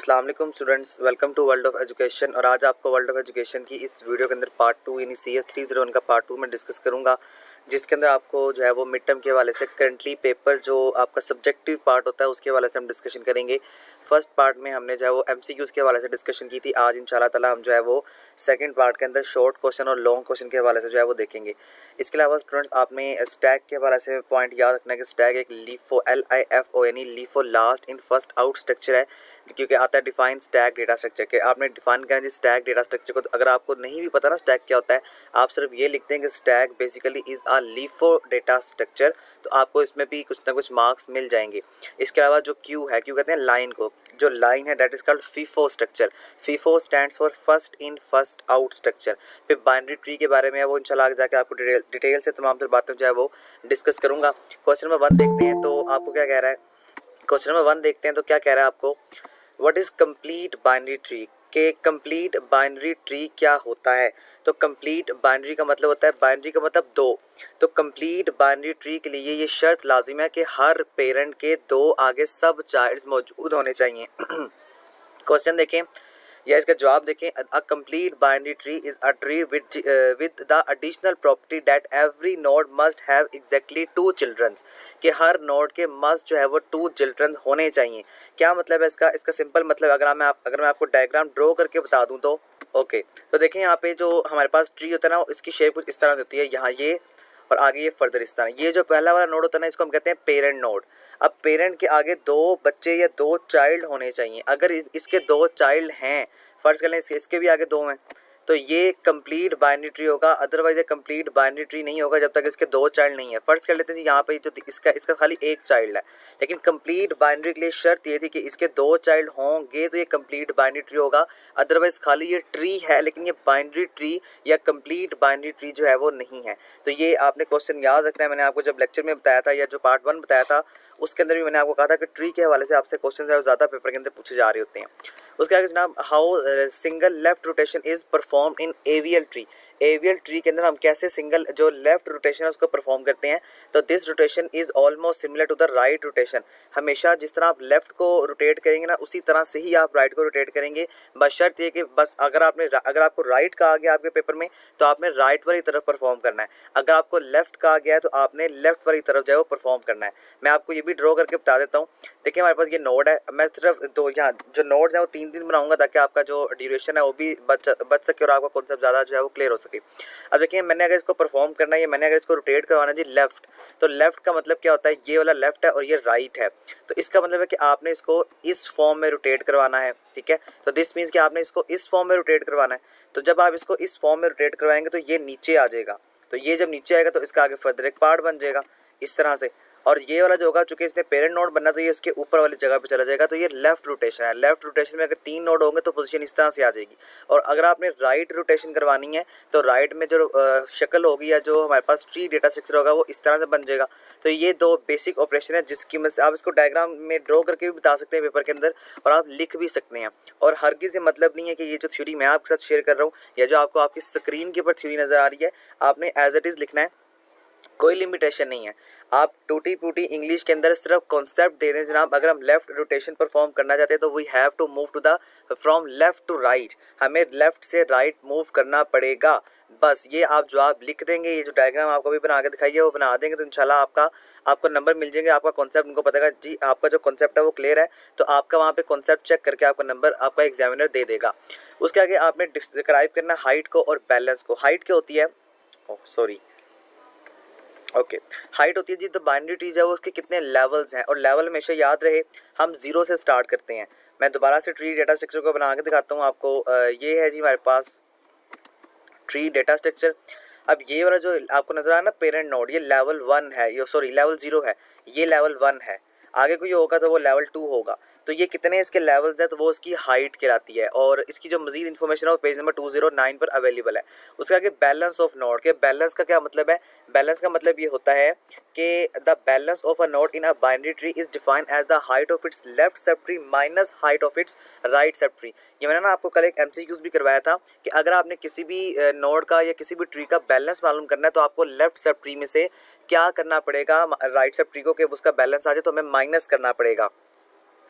अस्सलाम वालेकुम students, welcome to world of education. और आज आपको वर्ल्ड ऑफ एजुकेशन की इस वीडियो के अंदर पार्ट 2 यानी CS 301 का पार्ट 2 में डिस्कस करूंगा, जिसके अंदर आपको जो है वो मिड टर्म के हवाले से करंटली पेपर जो आपका सब्जेक्टिव पार्ट होता है उसके हवाले से हम डिस्कशन करेंगे। फर्स्ट पार्ट में हमने जो है वो MCQs के हवाले से डिस्कशन की थी। आज इंशाल्लाह ताला हम जो है वो सेकंड पार्ट के अंदर शॉर्ट क्वेश्चन और लॉन्ग क्वेश्चन के हवाले से जो है वो देखेंगे। इसके अलावा स्टूडेंट्स आपने स्टैक के हवाले से पॉइंट याद रखना है कि स्टैक एक LIFO LIFO यानी LIFO last in first out structure है, क्योंकि आता है डिफाइन स्टैक डेटा स्ट्रक्चर के। आपने डिफाइन करना है स्टैक डेटा स्ट्रक्चर को। तो अगर आपको नहीं भी पता ना स्टैक क्या होता है, आप सिर्फ ये लिखते हैं कि stack basically is a LIFO data structure, तो आपको इसमें भी कुछ ना कुछ मार्क्स मिल जाएंगे। इसके अलावा जो क्यू है, क्यू कहते हैं लाइन को, जो लाइन है that is called FIFO structure. FIFO stands for first in first out structure. फिर बाइनरी ट्री के बारे में है वो इंशाल्लाह आगे जाके आपको डिटेल से तमाम तरह बातें जो है वो डिस्कस करूंगा। क्वेश्चन नंबर 1 देखते हैं तो आपको क्या कह रहा है। क्वेश्चन नंबर 1 देखते हैं तो क्या कह रहा है आपको, what is complete binary tree. के कंप्लीट बाइनरी ट्री क्या होता है। तो कंप्लीट बाइनरी का मतलब होता है, बाइनरी का मतलब दो। तो कंप्लीट बाइनरी ट्री के लिए ये शर्त लाजिम है कि हर पेरेंट के दो आगे सब चाइल्ड्स मौजूद होने चाहिए। क्वेश्चन देखें या इसका जवाब देखें। A complete binary tree is a tree with the additional property that every node must have exactly 2 childrens. कि हर नोड के मस्ट जो है वो 2 चिल्ड्रंस होने चाहिए। क्या मतलब है इसका। इसका सिंपल मतलब अगर मैं आपको डायग्राम ड्रॉ करके बता दूं तो ओके। तो देखें यहाँ पे जो हमारे पास ट्री होता है ना, इसकी शेप कुछ इस तरह से होती है। यहाँ ये और आगे ये फर्दर इस तरह। ये जो पहला वाला नोड होता है ना, इसको हम कहते हैं पेरेंट नोड। अब पेरेंट के आगे 2 बच्चे या 2 चाइल्ड होने चाहिए। अगर इसके 2 चाइल्ड हैं, फर्ज कर लें इसके भी आगे 2 हैं, तो ये कंप्लीट बाइनरी ट्री होगा। अदरवाइज ये कंप्लीट बाइनरी ट्री नहीं होगा जब तक इसके 2 चाइल्ड नहीं है। फर्ज कर लेते हैं जी यहाँ पे जो इसका खाली 1 चाइल्ड है, लेकिन कंप्लीट बाइनरी के लिए शर्त ये थी कि इसके 2 चाइल्ड होंगे तो ये कंप्लीट बाइनरी ट्री होगा। अदरवाइज खाली ये ट्री है लेकिन ये बाइनरी ट्री या कंप्लीट बाइनरी ट्री जो है वो नहीं है। तो ये आपने क्वेश्चन याद रखना है। मैंने आपको जब लेक्चर में बताया था या जो पार्ट 1 बताया था उसके अंदर भी मैंने आपको कहा था कि ट्री के हवाले से आपसे क्वेश्चन जो है ज़्यादा पेपर के अंदर पूछे जा रहे होते हैं। उसके आगे जनाब, how single left rotation is perform in AVL tree. AVL tree के अंदर हम कैसे सिंगल जो लेफ्ट रोटेशन है उसको परफॉर्म करते हैं। तो this rotation is almost similar to the right rotation. हमेशा जिस तरह आप लेफ्ट को रोटेट करेंगे ना, उसी तरह से ही आप राइट को रोटेट करेंगे। बशर्त ये कि बस अगर आपको राइट का आ गया आपके पेपर में तो आपने राइट वाली तरफ परफॉर्म करना है। अगर आपको लेफ्ट का आ गया है तो आपने लेफ्ट वाली तरफ जो है वो परफॉर्म करना है। मैं आपको ये भी ड्रॉ करके बता देता हूँ। देखिए हमारे पास ये नोड है, मैं सिर्फ दो यहाँ जो नोड्स हैं वो 3 बनाऊंगा ताकि आपका जो ड्यूरेशन है वो भी बच सके और आपका कॉन्सेप्ट ज़्यादा जो है वो क्लियर हो सके। अब देखिए मैंने अगर इसको परफॉर्म करना है, मैंने अगर इसको रोटेट करवाना जी लेफ्ट, तो लेफ्ट का मतलब क्या होता है, ये वाला लेफ्ट है और ये राइट है। तो इसका मतलब है कि आपने इसको इस फॉर्म में रोटेट करवाना है, ठीक है। तो दिस मीन्स कि आपने इसको इस फॉर्म में रोटेट करवाना है। तो जब आप इसको इस फॉर्म में रोटेट करवाएंगे तो ये नीचे आ जाएगा। तो ये जब नीचे आएगा तो इसका आगे फर्दर एक पार्ट बन जाएगा इस तरह से। और ये वाला जो होगा, चूंकि इसने पेरेंट नोड बनना तो ये इसके ऊपर वाली जगह पे चला जाएगा। तो ये लेफ्ट रोटेशन है। लेफ्ट रोटेशन में अगर 3 नोड होंगे तो पोजीशन इस तरह से आ जाएगी। और अगर आपने राइट रोटेशन करवानी है तो राइट में जो शक्ल होगी या जो हमारे पास ट्री डेटा स्ट्रक्चर होगा वो इस तरह से बन जाएगा। तो ये 2 बेसिक ऑपरेशन है जिसकी मदद से आप इसको डायग्राम में ड्रॉ करके भी बता सकते हैं पेपर के अंदर, और आप लिख भी सकते हैं। और हरगिज़ ये मतलब नहीं है कि ये जो थ्योरी मैं आपके साथ शेयर कर रहा हूँ या जो आपको आपकी स्क्रीन के ऊपर थ्योरी नज़र आ रही है, आपने एज इट इज़ लिखना है, कोई लिमिटेशन नहीं है। आप टूटी फूटी इंग्लिश के अंदर सिर्फ कॉन्सेप्ट दे दें जनाब। अगर हम लेफ्ट रोटेशन परफॉर्म करना चाहते हैं तो we have to move to the from left to right, हमें लेफ्ट से राइट मूव करना पड़ेगा। बस ये आप जवाब लिख देंगे। ये जो डायग्राम आपको भी बना के दिखाइए वो बना देंगे तो इंशाल्लाह आपको नंबर मिल जाएंगे। आपका कॉन्सेप्ट उनको पता है जी आपका जो कॉन्सेप्ट है वो क्लियर है, तो आपका वहाँ पे कॉन्सेप्ट चेक करके आपका नंबर आपका एग्जामिनर दे देगा। उसके आगे आपने डिस्क्राइब करना हाइट को और बैलेंस को। हाइट क्या होती है, हाइट होती है जी तो बाइनरी ट्री जो है उसके कितने लेवल्स हैं, और लेवल हमेशा याद रहे हम 0 से स्टार्ट करते हैं। मैं दोबारा से ट्री डेटा स्ट्रक्चर को बना के दिखाता हूँ आपको। ये है जी हमारे पास ट्री डेटा स्ट्रक्चर। अब ये वाला जो आपको नजर आ रहा है ना पेरेंट नोड, ये लेवल 1 है, ये लेवल 0 है, ये लेवल 1 है। आगे कोई होगा तो वो लेवल 2 होगा। तो ये कितने इसके लेवल्स हैं तो वो इसकी हाइट कहलाती है। और इसकी जो मजीद इन्फॉर्मेशन है वो पेज नंबर 209 पर अवेलेबल है। उसके आगे बैलेंस ऑफ नोड के, बैलेंस का क्या मतलब है। बैलेंस का मतलब ये होता है कि the balance of a node in a binary tree is defined as the height of its left subtree minus height of its right sub tree. ये मैंने ना आपको कल एक MCQs भी करवाया था कि अगर आपने किसी भी नोड का या किसी भी ट्री का बैलेंस मालूम करना है तो आपको लेफ्ट सब ट्री में से क्या करना पड़ेगा, राइट सब ट्री को कि उसका बैलेंस आ जाए तो हमें माइनस करना पड़ेगा।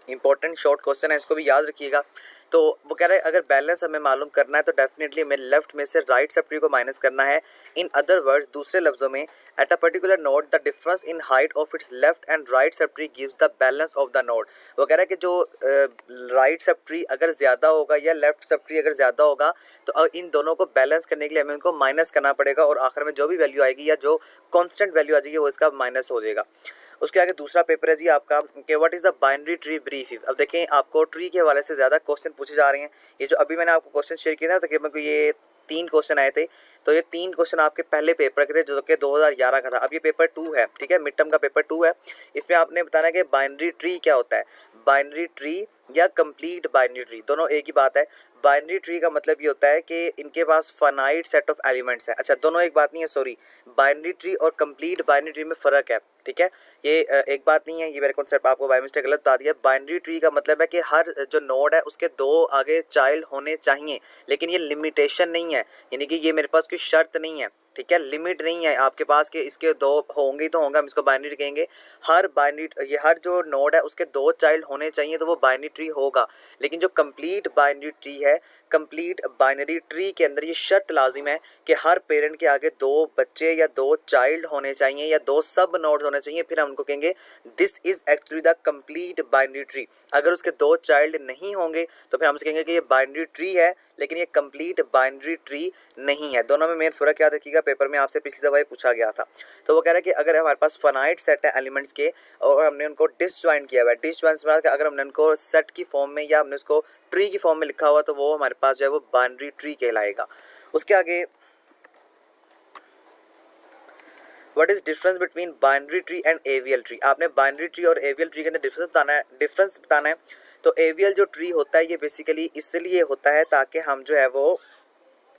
इंपॉर्टेंट शॉर्ट क्वेश्चन है, इसको भी याद रखिएगा। तो वो कह रहा है अगर बैलेंस हमें मालूम करना है तो डेफिनेटली हमें लेफ्ट में से राइट सब ट्री को माइनस करना है। इन अदर वर्ड्स, दूसरे लफ्जों में, at a particular node the difference in height of its left and right sub tree gives the balance of the node. वो कह रहा है कि जो राइट सब ट्री अगर ज़्यादा होगा या लेफ्ट सब ट्री अगर ज़्यादा होगा तो इन दोनों को बैलेंस करने के लिए हमें उनको माइनस करना पड़ेगा और आखिर में जो भी वैल्यू आएगी या जो कॉन्स्टेंट वैल्यू आ जाएगी वो इसका माइनस हो जाएगा। उसके आगे दूसरा पेपर है जी आपका कि what is the binary tree brief. अब देखें आपको ट्री के हवाले से ज़्यादा क्वेश्चन पूछे जा रहे हैं। ये जो अभी मैंने आपको क्वेश्चन शेयर किया था तकरीबन को ये 3 क्वेश्चन आए थे, तो ये 3 क्वेश्चन आपके पहले पेपर के थे जो कि 2011 का था। अब ये पेपर 2 है, ठीक है, मिड टर्म का पेपर 2 है। इसमें आपने बताना है कि बाइनरी ट्री क्या होता है। बाइनरी ट्री या कंप्लीट बाइनरी ट्री दोनों एक ही बात है। बाइनरी ट्री का मतलब ये होता है कि इनके पास फाइनाइट सेट ऑफ एलिमेंट्स है। अच्छा, दोनों एक बात नहीं है, सॉरी, बाइनरी ट्री और कंप्लीट बाइनरी ट्री में फ़र्क है, ठीक है। ये एक बात नहीं है, ये मेरे कॉन्सेप्ट आपको बाय मिस्टेक गलत बता दिया। बाइनरी ट्री का मतलब है कि हर जो नोड है उसके 2 आगे चाइल्ड होने चाहिए, लेकिन ये लिमिटेशन नहीं है, यानी कि ये मेरे पास कोई शर्त नहीं है, ठीक है, लिमिट नहीं है आपके पास कि इसके 2 होंगे ही तो होंगे, हम इसको बाइनरी कहेंगे। हर जो नोड है उसके 2 चाइल्ड होने चाहिए तो वो बाइनरी ट्री होगा। लेकिन जो कंप्लीट बाइनरी ट्री है, कंप्लीट बाइनरी ट्री के अंदर ये शर्त लाजिम है कि हर पेरेंट के आगे 2 बच्चे या 2 चाइल्ड होने चाहिए या 2 सब नोड्स होने चाहिए, फिर हम उनको कहेंगे this is actually the complete binary tree. अगर उसके 2 चाइल्ड नहीं होंगे तो फिर हम कहेंगे कि ये बाइनरी ट्री है लेकिन ये कंप्लीट बाइनरी ट्री नहीं है। दोनों में मेन फ़र्क याद रखिएगा, पेपर में आपसे पिछली दफ़ा पूछा गया था। तो वो कह रहा है कि अगर हमारे पास फाइनाइट सेट है एलिमेंट्स के और हमने उनको डिसजॉइंट किया हुआ है, डिसजॉइंट से अगर हमने उनको सेट की फॉर्म में या हमने उसको ट्री की फॉर्म में लिखा हुआ तो वो हमारे पास जो है वो बाइनरी ट्री कहलाएगा। उसके आगे what is difference between binary tree and AVL tree. आपने बाइनरी ट्री और एवीएल ट्री के अंदर डिफरेंस बताना है। तो एवीएल जो ट्री होता है ये बेसिकली इसलिए होता है ताकि हम जो है वो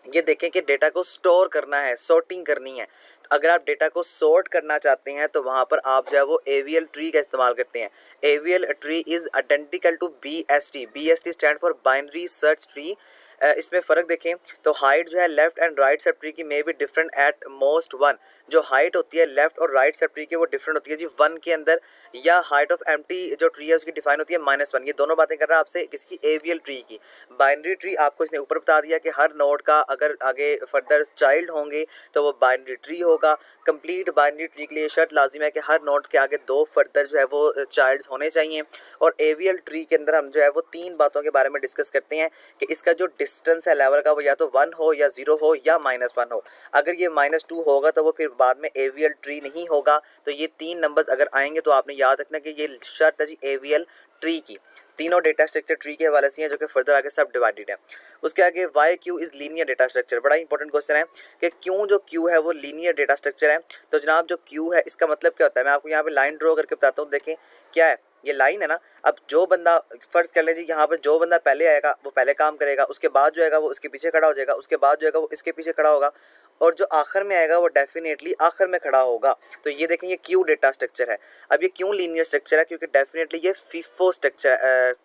ये देखें कि डेटा को स्टोर करना है, सॉर्टिंग करनी है। तो अगर आप डेटा को सॉर्ट करना चाहते हैं तो वहाँ पर आप जो है वो एवीएल ट्री का इस्तेमाल करते हैं। AVL tree is identical to BST. BST stand for binary search tree. इसमें फ़र्क देखें तो हाइट जो है लेफ़्ट एंड राइट सब ट्री की may be different at most 1। जो हाइट होती है लेफ़्ट और राइट सब ट्री की वो डिफरेंट होती है जी 1 के अंदर, या हाइट ऑफ एम्प्टी जो ट्री है उसकी डिफाइन होती है -1। ये दोनों बातें कर रहा है आपसे किसकी, एवीएल ट्री की। बाइनरी ट्री आपको इसने ऊपर बता दिया कि हर नोड का अगर आगे फर्दर चाइल्ड होंगे तो वो बाइनरी ट्री होगा। कंप्लीट बाइनरी ट्री के लिए शर्त लाजिम है कि हर नोड के आगे 2 फर्दर जो है वो चाइल्ड्स होने चाहिए। और एवीएल ट्री के अंदर हम जो है वो 3 बातों के बारे में डिस्कस करते हैं कि इसका जो डिस्टेंस है लेवल का वो या तो 1 हो या 0 हो या -1 हो। अगर ये -2 होगा तो वो फिर बाद में एवीएल ट्री नहीं होगा। तो ये 3 नंबर्स अगर आएंगे तो आपने याद रखना कि ये शर्त है जी एवीएल ट्री की। तीनों डेटा स्ट्रक्चर ट्री के हवाले से हैं जो कि फर्दर आगे सब डिवाइडेड है। उसके आगे why queue is linear data structure. बड़ा इंपॉर्टेंट क्वेश्चन है कि क्यों जो क्यू है वो लीनियर डेटा स्ट्रक्चर है। तो जनाब जो क्यू है इसका मतलब क्या होता है, मैं आपको यहाँ पे लाइन ड्रॉ करके बताता हूँ। देखें क्या है, ये लाइन है ना। अब जो बंदा फर्ज कर लीजिए यहाँ पर जो बंदा पहले आएगा वो पहले काम करेगा, उसके बाद जो आएगा वो इसके पीछे खड़ा हो जाएगा, उसके बाद जो आएगा वो इसके पीछे खड़ा होगा, और जो आखिर में आएगा वो डेफिनेटली आखिर में खड़ा होगा। तो ये देखें ये क्यू डेटा स्ट्रक्चर है। अब ये क्यों लीनियर स्ट्रक्चर है, क्योंकि डेफिनेटली ये फीफो स्ट्रक्चर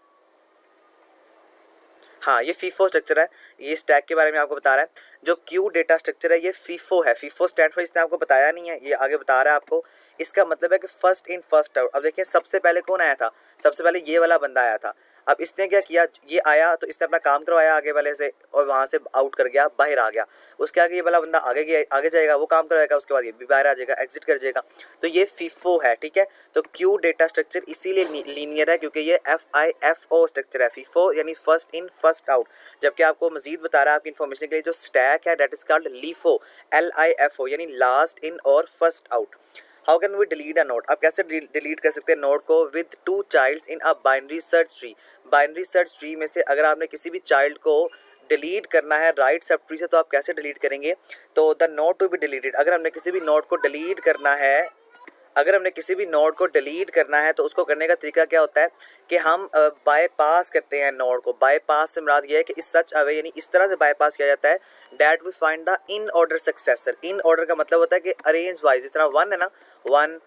हाँ ये फीफो स्ट्रक्चर है। ये स्टैक के बारे में आपको बता रहा है। जो क्यू डेटा स्ट्रक्चर है ये फीफो है। फीफो स्टैंड फॉर इसने आपको बताया नहीं है, ये आगे बता रहा है आपको। इसका मतलब है कि फर्स्ट इन फर्स्ट आउट। अब देखिए सबसे पहले कौन आया था, सबसे पहले ये वाला बंदा आया था। अब इसने क्या किया, ये आया तो इसने अपना काम करवाया आगे वाले से और वहाँ से आउट कर गया, बाहर आ गया। उसके आगे ये वाला बंदा आगे जाएगा, वो काम करवाएगा, उसके बाद ये भी बाहर आ जाएगा, एग्जिट कर जाएगा। तो ये फीफो है, ठीक है। तो क्यू डेटा स्ट्रक्चर इसीलिए लीनियर है क्योंकि ये FIFO स्ट्रक्चर है। फीफो यानी फर्स्ट इन फर्स्ट आउट। जबकि आपको मजीद बता रहा है आपकी इन्फॉर्मेशन के लिए, जो स्टैक है that is called LIFO, LIFO यानी लास्ट इन और first out. How can we delete a node. अब कैसे डिलीट कर सकते हैं नोड को with 2 childs in a binary search tree. Binary search tree में से अगर आपने किसी भी चाइल्ड को डिलीट करना है राइट सब ट्री से तो आप कैसे डिलीट करेंगे। तो the node to be deleted, अगर हमने किसी भी नोड को डिलीट करना है, अगर हमने किसी भी नोड को डिलीट करना है तो उसको करने का तरीका क्या होता है कि हम बाईपास करते हैं नोड को। बाईपास से मुराद ये है कि इस सच अवे यानी इस तरह से बाईपास किया जाता है that we find the in order successor. In order का मतलब होता है कि अरेंज वाइज, जिस तरह 1 है ना, 1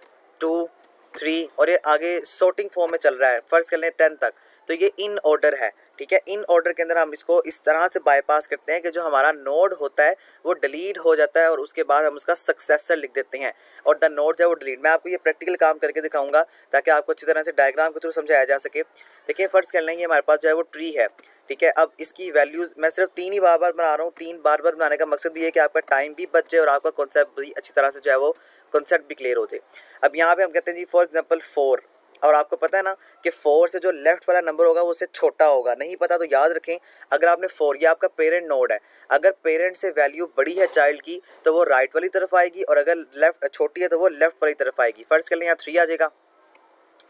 2 3 और ये आगे सॉर्टिंग फॉर्म में चल रहा है, फर्स्ट कर लें 10 तक। तो ये इन ऑर्डर है, ठीक है। इन ऑर्डर के अंदर हम इसको इस तरह से बाईपास करते हैं कि जो हमारा नोड होता है वो डिलीट हो जाता है और उसके बाद हम उसका सक्सेसर लिख देते हैं और द नोड जो है वो डिलीट। मैं आपको ये प्रैक्टिकल काम करके दिखाऊंगा ताकि आपको अच्छी तरह से डायग्राम के थ्रू समझाया जा सके। देखिए फर्स्ट कर लेंगे, हमारे पास जो है वो ट्री है, ठीक है। अब इसकी वैल्यूज़ मैं सिर्फ 3 ही बार बना रहा हूँ। 3 बार बनाने का मकसद भी है कि आपका टाइम भी बच जाए और आपका कॉन्सेप्ट भी अच्छी तरह से जो है वो कॉन्सेप्ट भी क्लियर हो जाए। अब यहाँ पे हम कहते हैं जी फॉर एग्जांपल 4, और आपको पता है ना कि 4 से जो लेफ्ट वाला नंबर होगा वो उससे छोटा होगा। नहीं पता तो याद रखें, अगर आपने 4, ये आपका पेरेंट नोड है, अगर पेरेंट से वैल्यू बड़ी है चाइल्ड की तो वो राइट वाली तरफ आएगी और अगर लेफ्ट छोटी है तो वो लेफ्ट वाली तरफ आएगी। फर्स्ट कर लें यहाँ 3 आ जाएगा,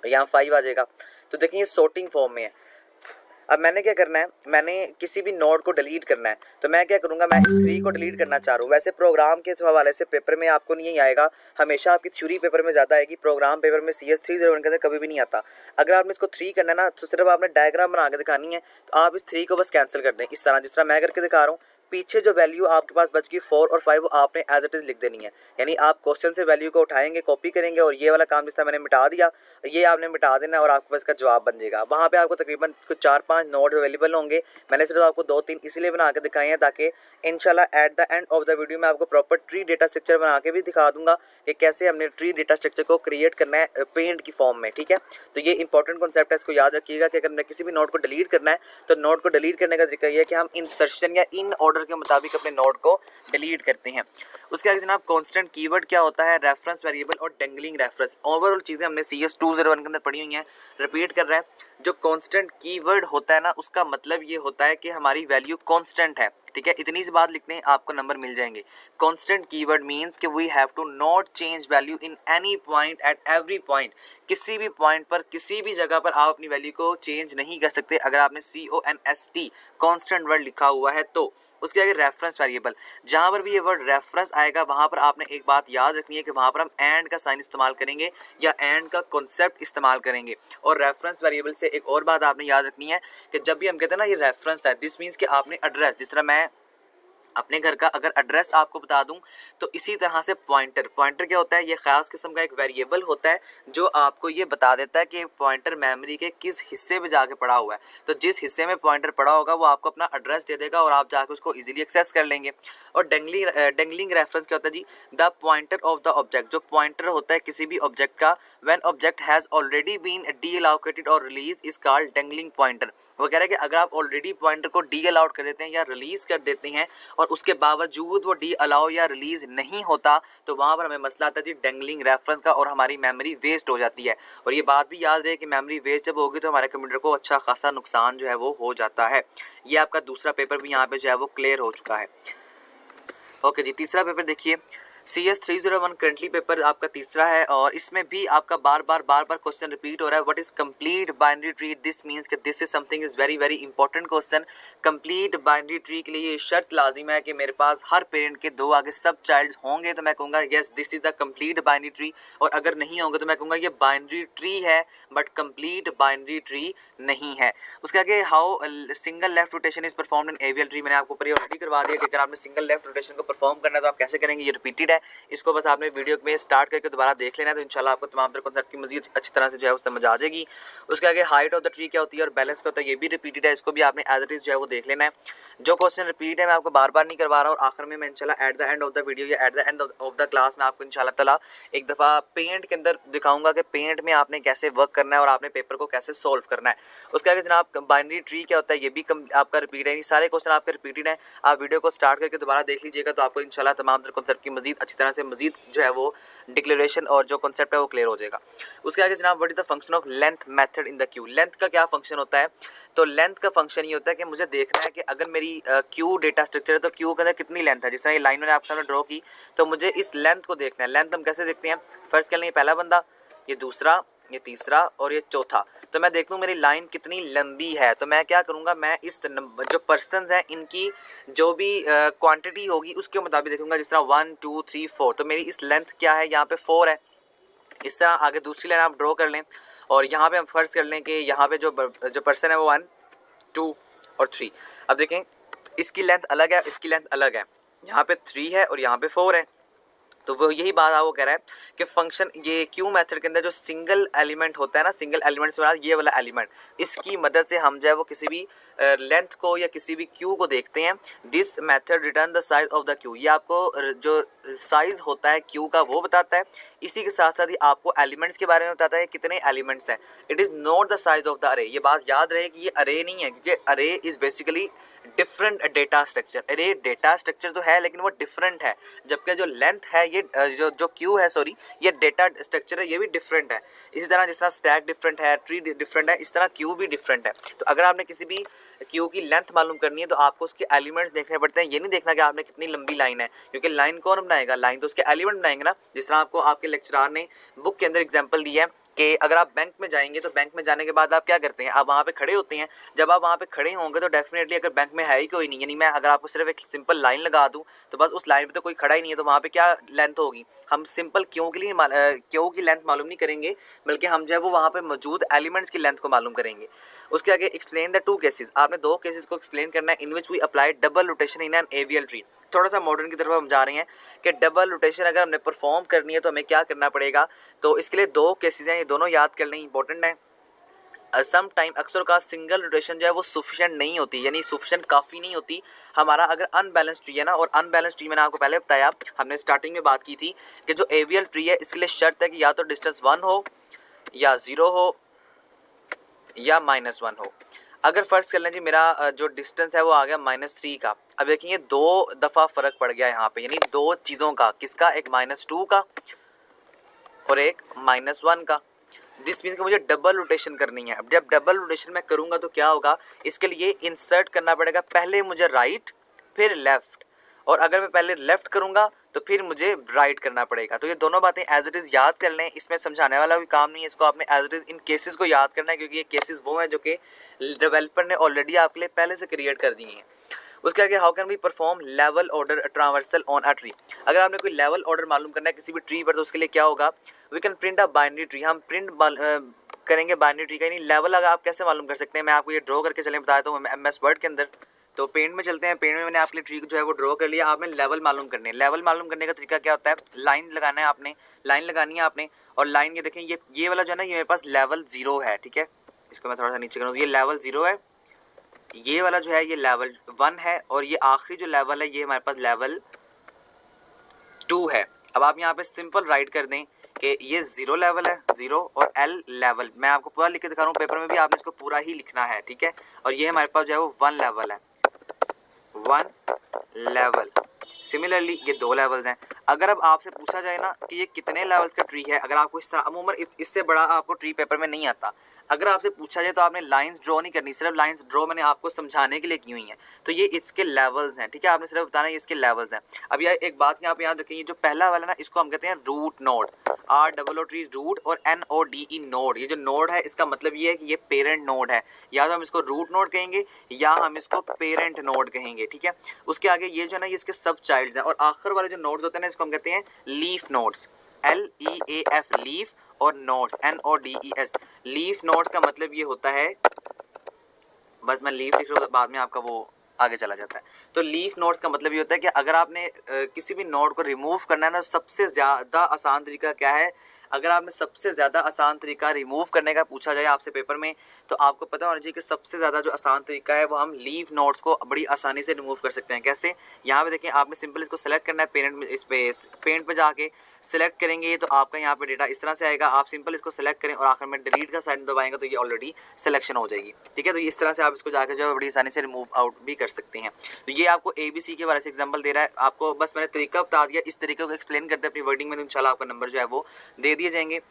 यहाँ 5 आ जाएगा। तो देखिए ये सॉर्टिंग फॉर्म में है। अब मैंने क्या करना है, मैंने किसी भी नोड को डिलीट करना है, तो मैं क्या करूँगा, मैं इस 3 को डिलीट करना चाह रहा हूँ। वैसे प्रोग्राम के हवाले से पेपर में आपको नहीं आएगा, हमेशा आपकी थ्योरी पेपर में ज़्यादा आएगी, प्रोग्राम पेपर में CS 301 के अंदर कभी भी नहीं आता। अगर आपने इसको 3 करना है ना तो सिर्फ आपने डायग्राम बना के दिखानी है, तो आप इस 3 को बस कैंसिल कर दें इस तरह, जिस तरह मैं करके दिखा रहा हूँ। पीछे जो वैल्यू आपके पास बच गई 4 और 5 वो आपने एज इट इज़ लिख देनी है। यानी आप क्वेश्चन से वैल्यू को उठाएंगे, कॉपी करेंगे और ये वाला काम जिस तरह मैंने मिटा दिया, ये आपने मिटा देना और आपके पास इसका जवाब बन जाएगा। वहाँ पे आपको तकरीबन कुछ 4-5 नोड अवेलेबल होंगे। मैंने सिर्फ आपको 2-3 इसलिए बना के दिखाए हैं ताकि इंशाल्लाह at the end of the video मैं आपको प्रॉपर ट्री डेटा स्ट्रक्चर बना के भी दिखा दूंगा कि कैसे हमने ट्री डेटा स्ट्रक्चर को क्रिएट करना है पेंट की फॉर्म में, ठीक है। तो ये इंपॉर्टेंट कॉन्सेप्ट है, इसको याद रखिएगा कि अगर मैं किसी भी नोड को डिलीट करना है तो नोड को डिलीट करने का तरीका ये है कि हम इंसर्शन या इन ऑर्डर के मुताबिक अपने नोड को डिलीट करते हैं। उसके आगे जनाब कांस्टेंट कीवर्ड क्या होता है, रेफरेंस वेरिएबल और डेंगलिंग रेफरेंस। ओवरऑल चीज़ें हमने CS 201 के अंदर पढ़ी हुई हैं, रिपीट कर रहा है। जो कांस्टेंट कीवर्ड होता है ना, उसका मतलब ये होता है कि हमारी वैल्यू कांस्टेंट है, ठीक है। इतनी सी बात लिखते हैं आपको नंबर मिल जाएंगे। कांस्टेंट कीवर्ड मींस कि we have to not change value in any point at every point. किसी भी पॉइंट पर किसी भी जगह पर आप अपनी वैल्यू को चेंज नहीं कर सकते अगर आपने CONST कांस्टेंट वर्ड लिखा हुआ है तो। उसके आगे रेफरेंस वेरिएबल, जहाँ पर भी ये वर्ड रेफरेंस आएगा वहाँ पर आपने एक बात याद रखनी है कि वहाँ पर हम एंड का साइन इस्तेमाल करेंगे या एंड का कॉन्सेप्ट इस्तेमाल करेंगे। और रेफरेंस वेरिएबल से एक और बात आपने याद रखनी है कि जब भी हम कहते हैं ना ये रेफरेंस है, दिस मीन्स कि आपने एड्रेस, जिस तरह मैं अपने घर का अगर एड्रेस आपको बता दूं तो इसी तरह से पॉइंटर क्या होता है, ये खास किस्म का एक वेरिएबल होता है जो आपको ये बता देता है कि पॉइंटर मेमोरी के किस हिस्से में जाके पड़ा हुआ है। तो जिस हिस्से में पॉइंटर पड़ा होगा वो आपको अपना एड्रेस दे देगा और आप जाके उसको इजीली एक्सेस कर लेंगे। और डेंगलिंग रेफरेंस क्या होता है जी, the pointer of the object. जो पॉइंटर होता है किसी भी ऑब्जेक्ट का, when object has already been deallocated और release is called dangling pointer. वो कह रहा है कि अगर आप ऑलरेडी पॉइंटर को डी अलाउट कर देते हैं या रिलीज कर देते हैं और उसके बावजूद वो डी अलाउ या रिलीज नहीं होता तो वहाँ पर हमें मसला आता है जी डेंगलिंग रेफरेंस का और हमारी मेमोरी वेस्ट हो जाती है। और ये बात भी याद रहे कि मेमोरी वेस्ट जब होगी तो हमारे कंप्यूटर को अच्छा खासा नुकसान जो है वो हो जाता है। ये आपका दूसरा पेपर भी यहाँ पे जो है वो क्लियर हो चुका है। ओके जी, तीसरा पेपर देखिए, CS 301 करंटली पेपर आपका तीसरा है और इसमें भी आपका बार बार क्वेश्चन रिपीट हो रहा है। What is complete binary tree, this means कि this is something is very very important question. Complete binary tree के लिए ये शर्त लाजिम है कि मेरे पास हर पेरेंट के 2 आगे सब चाइल्ड होंगे तो मैं कहूँगा yes this is the complete binary tree, और अगर नहीं होंगे तो मैं कहूँगा ये बाइनरी ट्री है बट कंप्लीट बाइनरी ट्री नहीं है। उसके आगे how single left rotation is performed in AVL tree, मैंने आपको ऊपर ऑलरेडी करवा दिया कि अगर आपने सिंगल लेफ्ट रोटेशन को परफॉर्म करना है तो आप कैसे करेंगे, ये रिपीटेड है। इसको बस आपने वीडियो में स्टार्ट करके दोबारा देख लेना है तो इंशाल्लाह आपको तमाम तरह कॉन्सेप्ट की मजीद अच्छी तरह से जो है वो समझ आ जाएगी। उसके आगे हाइट ऑफ द ट्री क्या होती है और बैलेंस क्या होता है, ये भी रिपीटेड है, इसको भी आपने एज इट इज जो है वो देख लेना है। जो क्वेश्चन रिपीट है मैं आपको बार बार नहीं करवा रहा और आखिर में मैं इंशाल्लाह at the end of the video या at the end of the class में आपको इंशाल्लाह ताला एक दफ़ा पेंट के अंदर दिखाऊंगा कि पेंट में आपने कैसे वर्क करना है और आपने पेपर को कैसे सोल्व करना है। उसके आगे जनाब बाइनरी ट्री क्या होता है, ये भी आपका रिपीट है, ये सारे क्वेश्चन आपके रिपीटेड हैं। आप वीडियो को स्टार्ट करके दोबारा देख लीजिएगा तो आपको इंशाल्लाह तमाम तरह कॉन्सेप्ट की मजीद अच्छी तरह से मजीद जो है वो डिक्लेरेशन और जो कॉन्सेप्ट है वो क्लियर हो जाएगा। उसके आगे जनाब what is the function of length method in the Q, length का क्या फंक्शन होता है, तो लेंथ का फंक्शन ये होता है कि मुझे देखना है कि अगर मेरी क्यू डेटा स्ट्रक्चर है तो क्यू के अंदर कितनी लेंथ है। जिस तरह ये लाइन मैंने आपके सामने ड्रॉ की तो मुझे इस लेंथ को देखना है। लेंथ हम कैसे देखते हैं, फर्स्ट कर लें पहला बंदा, ये दूसरा, ये तीसरा और ये चौथा, तो मैं देख लूँ मेरी लाइन कितनी लंबी है। तो मैं क्या करूँगा, मैं इस जो पर्सनस हैं इनकी जो भी क्वांटिटी होगी उसके मुताबिक देखूँगा। जिस तरह 1 2 3 4, तो मेरी इस लेंथ क्या है, यहाँ पे 4 है। इस तरह आगे दूसरी लाइन आप ड्रॉ कर लें और यहाँ पे हम फर्ज कर लें कि यहाँ पे जो पर्सन है वो 1 2 और 3। अब देखें इसकी लेंथ अलग है, इसकी लेंथ अलग है, यहाँ पे 3 है और यहाँ पे 4 है। तो वो यही बात आपको कह रहा है कि फंक्शन ये क्यू मेथड के अंदर जो सिंगल एलिमेंट होता है ना, सिंगल एलिमेंट से बना ये वाला एलिमेंट, इसकी मदद से हम जो है वो किसी भी लेंथ को या किसी भी क्यू को देखते हैं। This method return the size of the Q, ये आपको जो साइज होता है क्यू का वो बताता है। इसी के साथ साथ ही आपको एलिमेंट्स के बारे में बताता है कितने एलिमेंट्स हैं। It is not the size of the अरे, ये बात याद रहे कि ये अरे नहीं है, क्योंकि अरे is basically different data structure. अरे डेटा स्ट्रक्चर तो है लेकिन वो डिफरेंट है, जबकि जो लेंथ है ये जो क्यू है सॉरी ये डेटा स्ट्रक्चर है, ये भी डिफरेंट है। इसी तरह जिस तरह स्टैक डिफरेंट है, ट्री डिफरेंट है, इस तरह क्यू भी डिफरेंट है। तो अगर आपने किसी भी क्यू की लेंथ मालूम करनी है तो आपको उसके एलिमेंट्स देखने पड़ते हैं। ये नहीं देखना कि आपने कितनी लंबी लाइन है, क्योंकि लाइन कौन बनाएगा, लाइन तो उसके एलिमेंट बनाएंगे ना। जिस तरह आपको आपके लेक्चरार ने बुक के अंदर एग्जाम्पल दी है कि अगर आप बैंक में जाएंगे तो बैंक में जाने के बाद आप क्या करते हैं, आप वहाँ पे खड़े होते हैं। जब आप वहाँ पे खड़े होंगे तो डेफिनेटली अगर बैंक में है ही कोई नहीं, यानी मैं अगर आपको सिर्फ एक सिंपल लाइन लगा दूँ तो बस उस लाइन पे तो कोई खड़ा ही नहीं है, तो वहाँ पे क्या लेंथ होगी। हम सिंपल क्यों के लिए क्यों की लेंथ मालूम नहीं करेंगे, बल्कि हम जो है वो वहाँ पे मौजूद एलिमेंट्स की लेंथ को मालूम करेंगे। उसके आगे एक्सप्लेन द टू केसेस, आपने दो केसेस को एक्सप्लेन करना है in which we apply double rotation in an AVL tree. थोड़ा सा मॉडर्न की तरफ हम जा रहे हैं कि डबल रोटेशन अगर हमने परफॉर्म करनी है तो हमें क्या करना पड़ेगा। तो इसके लिए दो केसेस हैं, ये दोनों याद करने इंपॉर्टेंट है। सम टाइम अक्सर का सिंगल रोटेशन जो है वो सफिशिएंट नहीं होती, यानी सफिशिएंट काफ़ी नहीं होती। हमारा अगर अनबैलेंस ट्री है ना, और अनबैलेंस ट्री मैंने आपको पहले बताया, हमने स्टार्टिंग में बात की थी कि जो एवियल ट्री है इसके लिए शर्त है कि या तो डिस्टेंस 1 हो या 0 हो या -1 हो। अगर फर्स्ट कर लें जी मेरा जो डिस्टेंस है वो आ गया -3 का। अब देखिए दो दफ़ा फ़र्क पड़ गया यहाँ पे, यानी दो चीज़ों का, किसका, एक -2 का और एक -1 का। दिस मीन्स कि मुझे डबल रोटेशन करनी है। अब जब डबल रोटेशन मैं करूँगा तो क्या होगा, इसके लिए इंसर्ट करना पड़ेगा पहले मुझे राइट फिर लेफ़्ट, और अगर मैं पहले लेफ़्ट करूँगा तो फिर मुझे राइट करना पड़ेगा। तो ये दोनों बातें एज इट इज़ याद कर लें, इसमें समझाने वाला भी काम नहीं है, इसको आपने as it is in cases को याद करना है, क्योंकि ये केसेस वो हैं जो कि डेवलपर ने ऑलरेडी आपके लिए पहले से क्रिएट कर दिए हैं। उसके आगे how can we perform level order traversal on a tree. अगर आपने कोई लेवल ऑर्डर मालूम करना है किसी भी ट्री पर तो उसके लिए क्या होगा, we can print a binary tree. हम प्रिंट करेंगे बाइनरी ट्री का, यानी लेवल अगर आप कैसे मालूम कर सकते हैं, मैं आपको ये ड्रॉ करके चलें बताता हूँ MS वर्ड के अंदर। तो पेंट में चलते हैं, पेंट में मैंने आपके ट्री को जो है वो ड्रॉ कर लिया। आपने लेवल मालूम करने, लेवल मालूम करने का तरीका क्या होता है, लाइन लगाना है आपने, लाइन लगानी है आपने, और लाइन ये देखें ये वाला जो है ना ये मेरे पास लेवल 0 है, ठीक है। इसको मैं थोड़ा सा नीचे करूँ, ये लेवल 0 है, ये वाला जो है ये लेवल 1 है, और ये आखिरी जो लेवल है ये हमारे पास लेवल 2 है। अब आप यहाँ पे सिंपल राइट कर दें कि ये 0 लेवल है, 0 और L लेवल। मैं आपको पूरा लिख के दिखा रहा हूँ, पेपर में भी आपने इसको पूरा ही लिखना है, ठीक है। और ये हमारे पास जो है वो 1 लेवल है, 1 लेवल। सिमिलरली ये 2 लेवल्स हैं। अगर अब आपसे पूछा जाए ना कि ये कितने लेवल्स का ट्री है, अगर आपको इस तरह अमूमन इससे बड़ा आपको ट्री पेपर में नहीं आता, अगर आपसे पूछा जाए तो आपने लाइंस ड्रॉ नहीं करनी, सिर्फ लाइंस ड्रॉ मैंने आपको समझाने के लिए की हुई हैं। तो ये इसके लेवल्स हैं, ठीक है, आपने सिर्फ बताना है इसके लेवल्स हैं। अब यह एक बात यहाँ पे याद रखें, ये जो पहला वाला ना इसको हम कहते हैं रूट नोड, ROOT रूट, और NODE नोड। ये जो नोड है इसका मतलब ये है कि ये पेरेंट नोड है, या तो हम इसको रूट नोड कहेंगे या हम इसको पेरेंट नोड कहेंगे, ठीक है। उसके आगे ये जो है ना ये इसके सब चाइल्ड्स हैं, और आखिर वाले जो नोड्स होते हैं ना इसको हम कहते हैं लीफ नोड्स, LEAF लीफ, और नोड्स NODES। लीफ नोड्स का मतलब ये होता है, बस मैं लीफ लिख रहा हूँ बाद में आपका वो आगे चला जाता है। तो लीफ नोड्स का मतलब ये होता है कि अगर आपने किसी भी नोड को रिमूव करना है ना, सबसे ज़्यादा आसान तरीका क्या है, अगर आपने सबसे ज़्यादा आसान तरीका रिमूव करने का पूछा जाए आपसे पेपर में, तो आपको पता होना चाहिए कि सबसे ज़्यादा जो आसान तरीका है वो हम लीव नोड्स को बड़ी आसानी से रिमूव कर सकते हैं। कैसे, यहाँ पे देखें, आपने सिंपल इसको सेलेक्ट करना है, पेरेंट में, इस पे पेंट पे जाके सिलेक्ट करेंगे तो आपका यहाँ पे डेटा इस तरह से आएगा। आप सिंपल इसको सेलेक्ट करें और आखिर में डिलीट का साइन दबाएंगे तो ये ऑलरेडी सिलेक्शन हो जाएगी, ठीक है। तो इस तरह से आप इसको जाकर जो है बड़ी आसानी से रिमूव आउट भी कर सकते हैं। तो ये आपको ABC के बारे से एग्जाम्पल दे रहा है, आपको बस मैंने तरीका बता दिया, इस तरीके को एक्सप्लेन करते हैं अपनी वर्डिंग में, तो इंशाल्लाह आपका नंबर जो है वो दे दिए जाएंगे।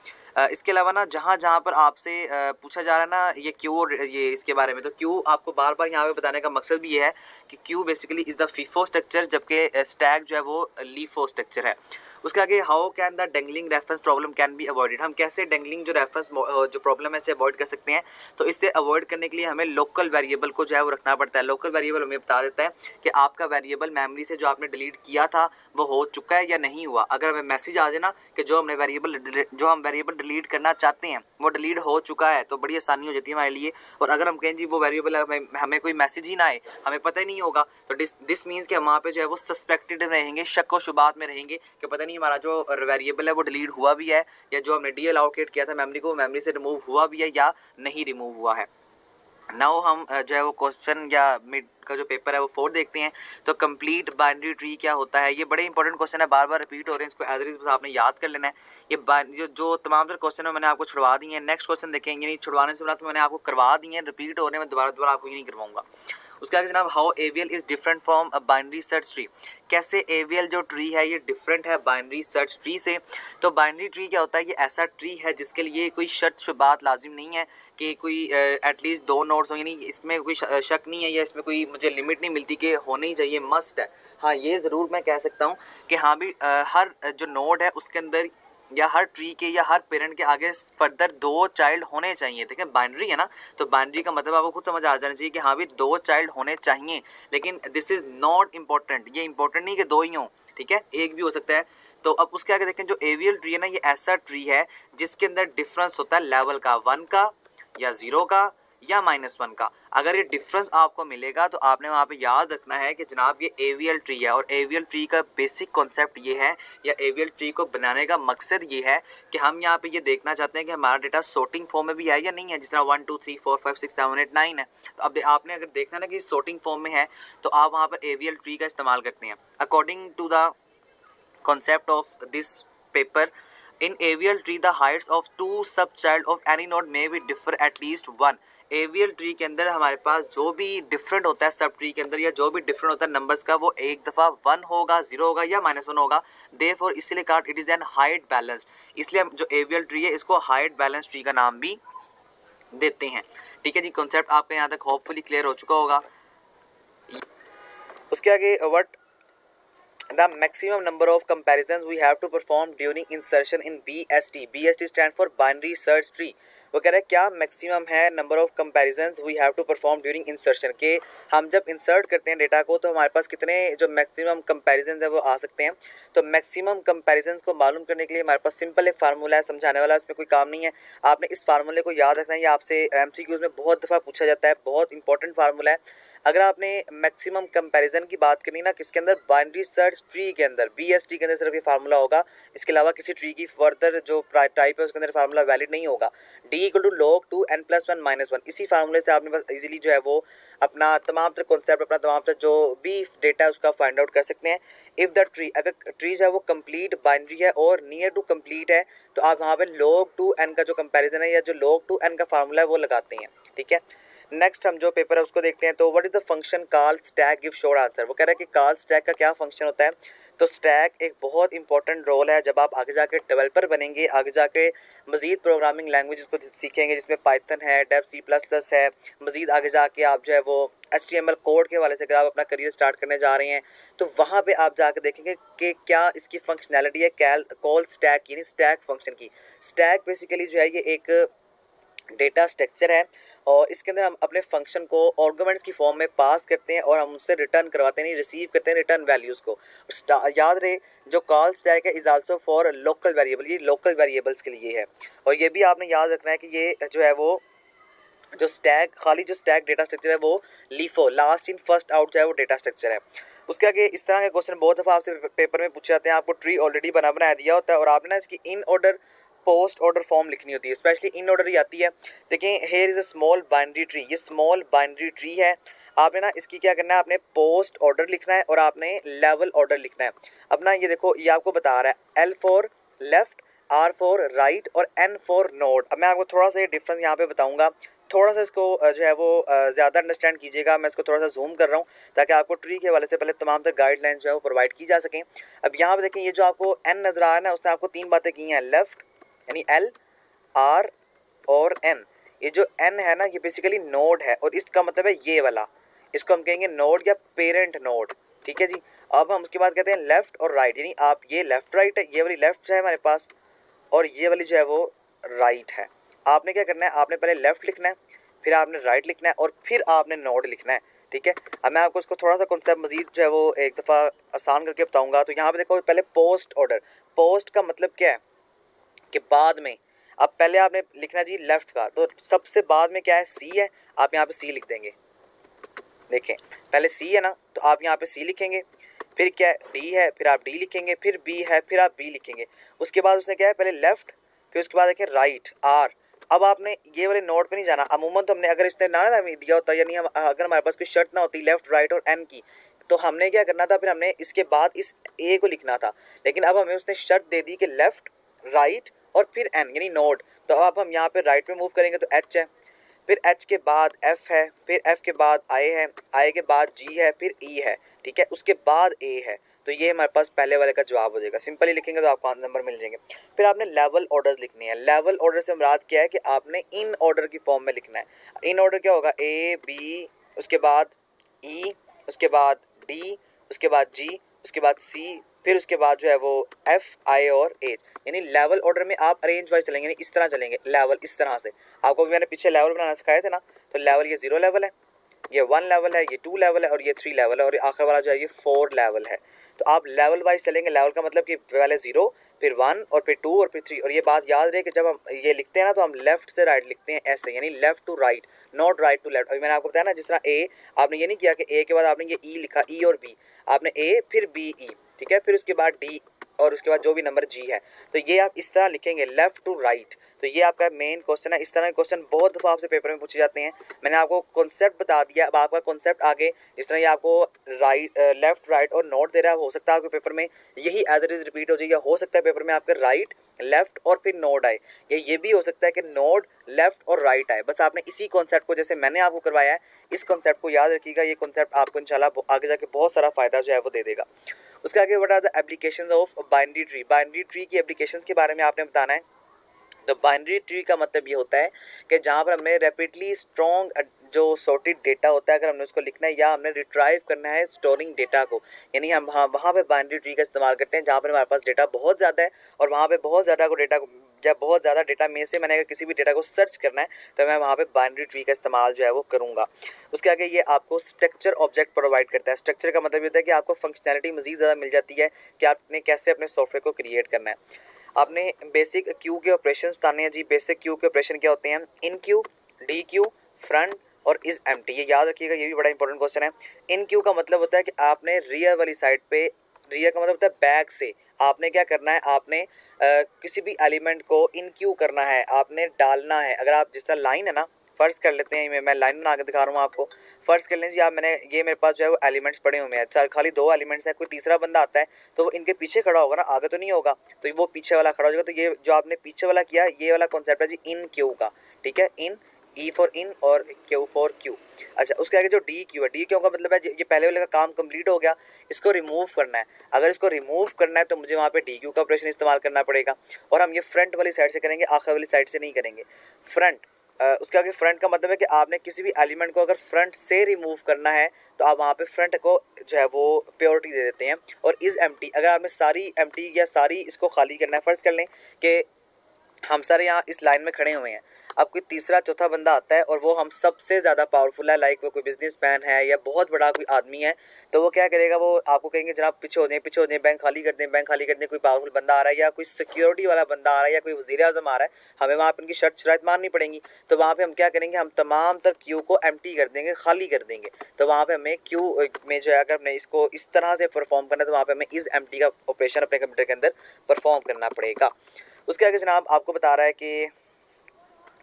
इसके अलावा ना जहाँ जहाँ पर आपसे पूछा जा रहा है ना ये क्यू और ये इसके बारे में, तो क्यू आपको बार बार यहाँ पे बताने का मकसद भी ये है कि Q basically is the FIFO structure, जबकि स्टैक जो है वो लीफो स्ट्रक्चर है। उसके आगे how can the dangling reference problem can be avoided, हम कैसे डेंगलिंग जो रेफरेंस जो प्रॉब्लम है इसे अवॉइड कर सकते हैं। तो इससे अवॉइड करने के लिए हमें लोकल वेरिएबल को जो है वो रखना पड़ता है। लोकल वेरिएबल हमें बता देता है कि आपका वेरिएबल मेमोरी से जो आपने डिलीट किया था वो हो चुका है या नहीं हुआ। अगर हमें मैसेज आ जाए ना कि जो हम वेरिएबल डिलीट करना चाहते हैं वो डिलीट हो चुका है, तो बड़ी आसानी हो जाती है हमारे लिए। और अगर हम कहें जी वो वेरिएबल हमें कोई मैसेज ही ना आए, हमें पता ही नहीं होगा, तो दिस मीन्स कि हम वहाँ पे जो है वो सस्पेक्टेड रहेंगे, शक व शुबात में रहेंगे कि पता नहीं हमारा जो वेरिएबल है वो डिलीट हुआ भी है, या जो हमने डी एलोकेट किया था मेमोरी को, मेमोरी से रिमूव हुआ भी है या नहीं रिमूव हुआ है। नाउ हम जो है वो क्वेश्चन या मिड का जो पेपर है वो 4 देखते हैं। तो कंप्लीट बाइनरी ट्री क्या होता है, ये बड़े इंपॉर्टेंट क्वेश्चन है, बार बार रिपीट हो रहे हैं, इसको एज इट इज बस आपने याद कर लेना है। ये जो तमाम क्वेश्चन है मैंने आपको छुड़वा दिए हैं। नेक्स्ट क्वेश्चन देखेंगे, नहीं छुड़वाने से तो मैंने आपको करवा दिए हैं, रिपीट हो रहे हैं, मैं दोबारा आपको ये नहीं करवाऊंगा। उसके आगे जनाब, how AVL is different from a binary search tree, कैसे AVL जो ट्री है ये डिफरेंट है बाइनरी सर्च ट्री से। तो बाइनरी ट्री क्या होता है, ये ऐसा ट्री है जिसके लिए कोई शर्त शुबात लाजिम नहीं है कि कोई एटलीस्ट 2 नोड्स हो, यानी इसमें कोई शक नहीं है या इसमें कोई मुझे लिमिट नहीं मिलती कि होने ही चाहिए, मस्ट है। हाँ, ये ज़रूर मैं कह सकता हूँ कि हाँ भी हर जो नोड है उसके अंदर या हर ट्री के या हर पेरेंट के आगे फर्दर 2 चाइल्ड होने चाहिए। ठीक है, बाइनरी है ना, तो बाइनरी का मतलब आपको खुद समझ आ जाना चाहिए कि हाँ भी 2 चाइल्ड होने चाहिए, लेकिन दिस इज़ नॉट इम्पोर्टेंट, ये इंपॉर्टेंट नहीं कि 2 ही हों, ठीक है, एक भी हो सकता है। तो अब उसके आगे देखें, जो AVL ट्री है ना, ये ऐसा ट्री है जिसके अंदर डिफरेंस होता है लेवल का, 1 का या 0 का या -1 का। अगर ये डिफरेंस आपको मिलेगा तो आपने वहाँ पे याद रखना है कि जनाब ये AVL ट्री है। और AVL ट्री का बेसिक कॉन्सेप्ट ये है, या AVL ट्री को बनाने का मकसद ये है कि हम यहाँ पे ये देखना चाहते हैं कि हमारा डेटा सॉर्टिंग फॉर्म में भी है या नहीं है। जिस तरह 1 2 3 4 5 6 7 8 9 है, तो अब आपने अगर देखना ना कि सॉर्टिंग फॉर्म में है तो आप वहाँ पर AVL ट्री का इस्तेमाल करते हैं। According to the concept of this paper, in AVL tree the heights of 2 subchild of any node may be differ at least 1। AVL tree के अंदर हमारे पास जो भी डिफरेंट होता है सब ट्री के अंदर, या जो भी डिफरेंट होता है नंबर्स का, वो एक दफ़ा 1 होगा, 0 होगा या -1 होगा। देयरफॉर इसलिए कहा it is an height balanced, इसलिए हम जो AVL ट्री है इसको हाइट बैलेंस ट्री का नाम भी देते हैं। ठीक है जी, कॉन्सेप्ट आपका यहाँ तक होपफुली क्लियर हो चुका होगा। उसके आगे what the maximum number of comparisons we have to perform during insertion in BST। BST stand for binary search tree। वो कह रहा है क्या मैक्सिमम है number of comparisons we have to perform during insertion, के हम जब इंसर्ट करते हैं डेटा को तो हमारे पास कितने जो मैक्सिमम कंपैरिजंस है वो आ सकते हैं। तो मैक्सिमम कंपैरिजंस को मालूम करने के लिए हमारे पास सिंपल एक फार्मूला है, समझाने वाला, इसमें कोई काम नहीं है। आपने इस फार्मूले को याद रखना है, ये आपसे MCQs में बहुत दफ़ा पूछा जाता है, बहुत इंपॉर्टेंट फार्मूला है। अगर आपने मैक्सिमम कंपैरिजन की बात करनी ना किसके अंदर, बाइनरी सर्च ट्री के अंदर, BST के अंदर सिर्फ ये फार्मूला होगा, इसके अलावा किसी ट्री की फर्दर जो टाइप है उसके अंदर फार्मूला वैलिड नहीं होगा। D = log 2 n+1 -1, इसी फार्मूले से आपने बस इजीली जो है वो अपना तमाम तरह कॉन्सेप्ट, अपना तमाम तरह जो भी डेटा है उसका फाइंड आउट कर सकते हैं। इफ़ द ट्री, अगर ट्री जो है वो कंप्लीट बाइनरी है और नियर टू कंप्लीट है तो आप वहाँ पर log 2 n का जो कंपेरिजन है या जो log 2 n का फार्मूला है वो लगाते हैं। ठीक है, नेक्स्ट हम जो पेपर है उसको देखते हैं। तो what is the function call stack give short answer. वो कह रहा है कि कॉल स्टैक का क्या फंक्शन होता है। तो स्टैक एक बहुत इंपॉर्टेंट रोल है जब आप आगे जाके डेवलपर बनेंगे, आगे जाके मजीद प्रोग्रामिंग लैंग्वेज को सीखेंगे जिसमें पाइथन है, डेव C++ है, मजीद आगे जाके आप जो है वो HTML कोड के वाले से अगर आप अपना करियर स्टार्ट करने जा रहे हैं तो वहाँ पे आप जाकर देखेंगे कि क्या इसकी फंक्शनैलिटी है कॉल स्टैक, यानी स्टैक फंक्शन की। स्टैक बेसिकली जो है ये एक डेटा स्ट्रक्चर है और इसके अंदर हम अपने फंक्शन को आर्गुमेंट्स की फॉर्म में पास करते हैं और हम उससे रिटर्न करवाते हैं, रिसीव करते हैं रिटर्न वैल्यूज़ को। याद रहे जो कॉल स्टैक है is also for local variable, ये लोकल वेरिएबल्स के लिए है। और ये भी आपने याद रखना है कि ये जो है वो जो स्टैक, खाली जो स्टैक डेटा स्ट्रक्चर है वो LIFO, last in first out जो है वो डेटा स्ट्रक्चर है। उसके आगे इस तरह के क्वेश्चन बहुत दफ़ा आपसे पेपर में पूछे जाते हैं। आपको ट्री ऑलरेडी बनाया दिया होता है और आपने ना इसकी in order post order form लिखनी होती है, स्पेशली इन ऑर्डर ही आती है। देखें, here is a small binary tree, ये स्मॉल बाइनरी ट्री है। आपने ना इसकी क्या करना है, आपने पोस्ट ऑर्डर लिखना है और आपने लेवल ऑर्डर लिखना है। अपना ये देखो, ये आपको बता रहा है L for left, R for right और N फॉर नोड। अब मैं आपको थोड़ा सा ये डिफरेंस यहाँ पे बताऊँगा, थोड़ा सा इसको जो है वो ज़्यादा अंडरस्टैंड कीजिएगा। मैं इसको थोड़ा सा जूम कर रहा हूँ ताकि आपको ट्री के हवाले से पहले तमाम तरह गाइडलाइंस जो है वो प्रोवाइड की जा सकें। अब यहाँ पे देखें, ये जो आपको N नज़र आ रहा है ना, उसने आपको 3 बातें की हैं, लेफ़्ट यानी L, R और N। ये जो N है ना ये बेसिकली नोड है और इसका मतलब है ये वाला, इसको हम कहेंगे नोड या पेरेंट नोड। ठीक है जी, अब हम उसके बाद कहते हैं लेफ़्ट और राइट, यानी आप ये लेफ़्ट राइट है, ये वाली लेफ़्ट है हमारे पास और ये वाली जो है वो राइट है। आपने क्या करना है, आपने पहले लेफ़्ट लिखना है, फिर आपने राइट लिखना है और फिर आपने नोड लिखना है। ठीक है, अब मैं आपको इसको थोड़ा सा कॉन्सेप्ट मजीद जो है वो एक दफ़ा आसान करके बताऊँगा। तो यहाँ पर देखो, पहले पोस्ट ऑर्डर, पोस्ट का मतलब क्या है कि बाद में। अब पहले आपने लिखना जी लेफ़्ट का, तो सबसे बाद में क्या है, C है, आप यहाँ पे C लिख देंगे। देखें, पहले C है ना, तो आप यहाँ पे C लिखेंगे, फिर क्या है डी है, फिर आप डी लिखेंगे, फिर बी है, फिर आप बी लिखेंगे। उसके बाद उसने क्या है पहले लेफ्ट, फिर उसके बाद देखिए राइट आर। अब आपने ये वाले नोट पे नहीं जाना। अमूमन तो हमने अगर इसने ना दिया होता, यानी हम अगर हमारे पास कोई शर्त ना होती लेफ्ट राइट और एन की, तो हमने क्या करना था, फिर हमने इसके बाद इस ए को लिखना था। लेकिन अब हमें उसने शर्त दे दी कि लेफ्ट राइट और फिर एन यानी नोड। तो अब हम यहाँ पे राइट में मूव करेंगे तो एच है, फिर एच के बाद एफ है, फिर एफ के बाद आई है, आई के बाद जी है, फिर ई है, ठीक है, उसके बाद ए है। तो ये हमारे पास पहले वाले का जवाब हो जाएगा। सिंपली लिखेंगे तो आपको नंबर मिल जाएंगे। फिर आपने लेवल ऑर्डर्स लिखने हैं। लेवल ऑर्डर से मुराद क्या है कि आपने इन ऑर्डर की फॉर्म में लिखना है। इन ऑर्डर क्या होगा, ए बी, उसके बाद ई, उसके बाद डी, उसके बाद जी, उसके बाद सी, फिर उसके बाद जो है वो एफ आई और एच। यानी लेवल ऑर्डर में आप अरेंज वाइज चलेंगे, यानी इस तरह चलेंगे लेवल इस तरह से। आपको भी मैंने पीछे लेवल बनाना सिखाए थे ना, तो लेवल ये 0 लेवल है, ये 1 लेवल है, ये 2 लेवल है और ये 3 लेवल है और आखिर वाला जो है ये 4 लेवल है। तो आप लेवल वाइज चलेंगे। लेवल का मतलब कि पहले 0, फिर 1 और फिर 2 और फिर 3। और ये बात याद रहे कि जब हम ये लिखते हैं ना तो हम लेफ्ट से राइट लिखते हैं ऐसे, यानी left to right, not right to left. अभी मैंने आपको बताया ना, जिस तरह ए, आपने ये नहीं किया कि ए के बाद आपने ये ई लिखा, ई और बी, आपने ए फिर बी ई, ठीक है, फिर उसके बाद डी और उसके बाद जो भी नंबर जी है। तो ये आप इस तरह लिखेंगे लेफ्ट टू राइट। तो ये आपका मेन क्वेश्चन है। इस तरह के क्वेश्चन बहुत दफ़ा आपसे पेपर में पूछे जाते हैं। मैंने आपको कॉन्सेप्ट बता दिया, अब आपका कॉन्सेप्ट आगे जिस तरह ये आपको राइट लेफ्ट राइट और नोट दे रहा है, हो सकता है आपके पेपर में यही एज इट इज रिपीट हो जाए, या हो सकता है पेपर में आपके राइट लेफ्ट और फिर नोड आए, या ये भी हो सकता है कि नोड लेफ्ट और राइट आए। बस आपने इसी कॉन्सेप्ट को, जैसे मैंने आपको करवाया है, इस कॉन्सेप्ट को याद रखिएगा। ये कॉन्सेप्ट आपको इंशाल्लाह आगे जाके बहुत सारा फायदा जो है वो दे देगा। उसके आगे what are the applications of binary tree. Binary tree की एप्लीकेशंस के बारे में आपने बताना है। तो बाइनरी ट्री का मतलब ये होता है कि जहाँ पर हमें रैपिडली स्ट्रॉन्ग जो सॉर्टेड डेटा होता है, अगर हमने उसको लिखना है या हमने रिट्राइव करना है स्टोरिंग डेटा को, यानी हम वहाँ पे बाइनरी ट्री का इस्तेमाल करते हैं जहाँ पर हमारे पास डेटा बहुत ज़्यादा है और वहाँ पे बहुत ज़्यादा को डेटा, जब बहुत ज़्यादा डेटा में से मैंने अगर किसी भी डेटा को सर्च करना है तो मैं वहाँ पे बाइनरी ट्री का इस्तेमाल जो है वो करूँगा। उसके आगे ये आपको स्ट्रक्चर ऑब्जेक्ट प्रोवाइड करता है। स्ट्रक्चर का मतलब ये होता है कि आपको फंक्शनैलिटी मज़ीद ज़्यादा मिल जाती है कि आपने कैसे अपने सॉफ्टवेयर को क्रिएट करना है। आपने बेसिक क्यू के ऑपरेशंस बताने हैं जी। बेसिक क्यू के ऑपरेशन क्या होते हैं, इन क्यू, डी क्यू, फ्रंट और इज एम्प्टी। ये याद रखिएगा, ये भी बड़ा इंपॉर्टेंट क्वेश्चन है। इन क्यू का मतलब होता है कि आपने रियर वाली साइड पे, रियर का मतलब होता है बैक से, आपने क्या करना है, आपने किसी भी एलिमेंट को इन क्यू करना है, आपने डालना है। अगर आप जिस तरह लाइन है ना, फ़र्ज़ कर लेते हैं, मैं लाइन बना के दिखा रहा हूँ आपको। फ़र्ज़ कर लीजिए आप, मैंने ये मेरे पास जो है वो एलिमेंट्स पड़े हुए हैं, सर खाली 2 एलिमेंट्स हैं, कोई तीसरा बंदा आता है तो वो इनके पीछे खड़ा होगा ना, आगे तो नहीं होगा, तो वो पीछे वाला खड़ा हो जाएगा। तो ये जो आपने पीछे वाला किया, ये वाला कॉन्सेप्ट है जी इन क्यू का, ठीक है, इन, ई फॉर इन और क्यू फॉर क्यू। अच्छा, उसके आगे जो डी क्यू है, डी क्यू का मतलब है ये पहले वाले का काम कंप्लीट हो गया, इसको रिमूव करना है। अगर इसको रिमूव करना है तो मुझे वहाँ पे डी क्यू का ऑपरेशन इस्तेमाल करना पड़ेगा, और हम ये फ्रंट वाली साइड से करेंगे, आखिर वाली साइड से नहीं करेंगे। फ्रंट, उसके आगे फ्रंट का मतलब है कि आपने किसी भी एलिमेंट को अगर फ्रंट से रिमूव करना है तो आप वहाँ पे फ्रंट को जो है वो प्योरिटी दे देते हैं। और इज़ एम्प्टी, अगर आपने सारी एम्प्टी या सारी इसको खाली करना है, फ़र्ज़ कर लें कि हम सारे यहाँ इस लाइन में खड़े हुए हैं, अब कोई तीसरा चौथा बंदा आता है और वो हम सबसे ज़्यादा पावरफुल है, लाइक वो कोई बिजनेसमैन है या बहुत बड़ा कोई आदमी है, तो वो क्या करेगा, वो आपको कहेंगे जनाब पीछे हो जाए, पीछे हो जाए, बैंक खाली कर दें, बैंक खाली कर दें। कोई पावरफुल बंदा आ रहा है या कोई सिक्योरिटी वाला बंदा आ रहा है या कोई वज़ीर आज़म आ रहा है, हमें वहाँ पर उनकी शर्त शराइत माननी पड़ेंगी। तो वहाँ पर हम क्या करेंगे, हम तमाम तर क्यू को एम्प्टी कर देंगे, खाली कर देंगे। तो वहाँ पर हमें क्यू में जो है, अगर हमने इसको इस तरह से परफॉर्म करना है तो वहाँ पर हमें इस एम्प्टी का ऑपरेशन अपने कंप्यूटर के अंदर परफॉर्म करना पड़ेगा। उसके आगे जनाब आपको बता रहा है कि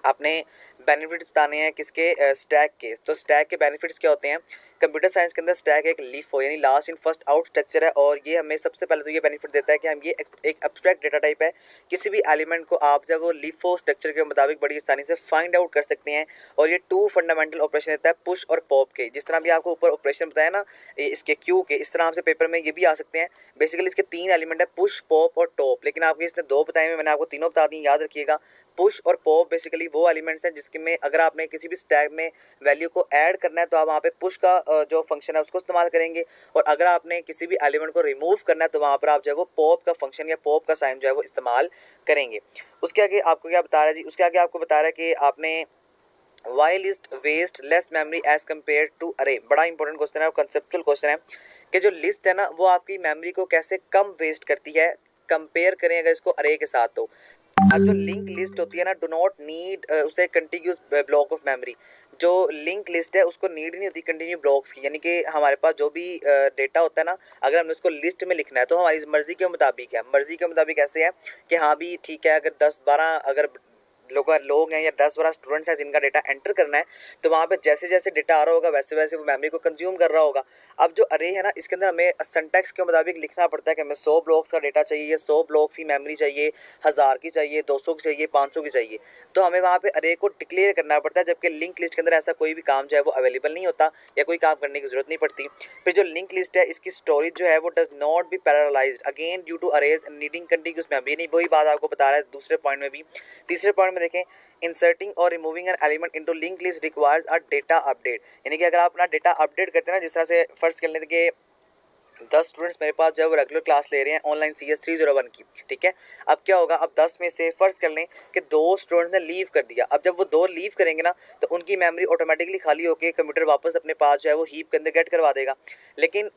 आपने बेनिफिट्स बताने हैं किसके, स्टैक के। तो स्टैक के बेनिफिट्स क्या होते हैं, कंप्यूटर साइंस के अंदर स्टैक एक लीफ हो, यानी लास्ट इन फर्स्ट आउट स्ट्रक्चर है, और ये हमें सबसे पहले तो ये बेनिफिट देता है कि हम ये एक एब्स्ट्रैक्ट डेटा टाइप है, किसी भी एलिमेंट को आप जब वो लीफो स्ट्रक्चर के मुताबिक बड़ी आसानी से फाइंड आउट कर सकते हैं। और ये 2 फंडामेंटल ऑपरेशन देता है, पुश और पॉप के। जिस तरह भी आपको ऊपर ऑपरेशन बताया ना इसके क्यू के, इस तरह आपसे पेपर में ये भी आ सकते हैं। बेसिकली इसके 3 एलिमेंट है, पुश, पॉप और टॉप, लेकिन आपको इसने 2 बताए हुए, मैंने आपको तीनों बता दी, याद रखिएगा। पुश और पॉप बेसिकली वो एलिमेंट्स हैं जिसके में अगर आपने किसी भी स्टैक में वैल्यू को ऐड करना है तो आप वहाँ पे पुश का जो फंक्शन है उसको इस्तेमाल करेंगे, और अगर आपने किसी भी एलिमेंट को रिमूव करना है तो वहाँ पर आप जो है वो पॉप का फंक्शन या पॉप का साइन जो है वो इस्तेमाल करेंगे। उसके आगे आपको क्या बता रहा है जी, उसके आगे आपको बता रहा है कि आपने why list waste less memory as compare to array. बड़ा इंपॉर्टेंट क्वेश्चन है, कंसेप्चुअल क्वेश्चन है कि जो लिस्ट है ना वो आपकी मेमोरी को कैसे कम वेस्ट करती है, कंपेयर करें अगर इसको अरे के साथ। तो अब जो लिंक लिस्ट होती है ना, डू नॉट नीड उसे कंटिन्यूस ब्लॉक ऑफ मेमोरी। जो लिंक लिस्ट है उसको नीड नहीं होती कंटिन्यू ब्लॉक्स की, यानी कि हमारे पास जो भी डेटा होता है ना, अगर हमने उसको लिस्ट में लिखना है तो हमारी मर्जी के मुताबिक है। मर्जी के मुताबिक ऐसे है कि हाँ भी ठीक है, अगर 10-12 अगर लोग हैं या 10-12 स्टूडेंट्स हैं जिनका डेटा एंटर करना है, तो वहाँ पे जैसे जैसे डेटा आ रहा होगा वैसे वैसे वो मेमोरी को कंज्यूम कर रहा होगा। अब जो अरे है ना, इसके अंदर हमें सिंटैक्स के मुताबिक लिखना पड़ता है कि हमें 100 ब्लॉक्स का डेटा चाहिए, या 100 ब्लॉक्स की मेमोरी चाहिए, 1000 की चाहिए, 200 की चाहिए, 500 की चाहिए। तो हमें वहाँ पे अरे को डिक्लेयर करना पड़ता है, जबकि लिंक लिस्ट के अंदर ऐसा कोई भी काम जो है वो अवेलेबल नहीं होता, या कोई काम करने की जरूरत नहीं पड़ती। फिर जो लिंक लिस्ट है इसकी स्टोरेज जो है वो does not be paralysed again due to arrays needing continuous memory. नहीं, वही बात आपको बता रहा है दूसरे पॉइंट में भी। तीसरे पॉइंट में देखें, इंसर्टिंग और removing an element into link list requires a data update. यानी कि अगर आप अपना डेटा अपडेट करते हैं ना, जिस तरह से फर्स्ट कर लेते कि 10 स्टूडेंट्स मेरे पास जो है वो रेगुलर क्लास ले रहे हैं ऑनलाइन CS 301 की, ठीक है। अब क्या होगा, अब 10 में से फर्ज कर लें कि 2 स्टूडेंट्स ने लीव कर दिया। अब जब वो 2 लीव करेंगे ना, तो उनकी मेमोरी ऑटोमेटिकली खाली होकर कंप्यूटर वापस अपने पास जो है वो हीप के अंदर गेट करवा देगा। लेकिन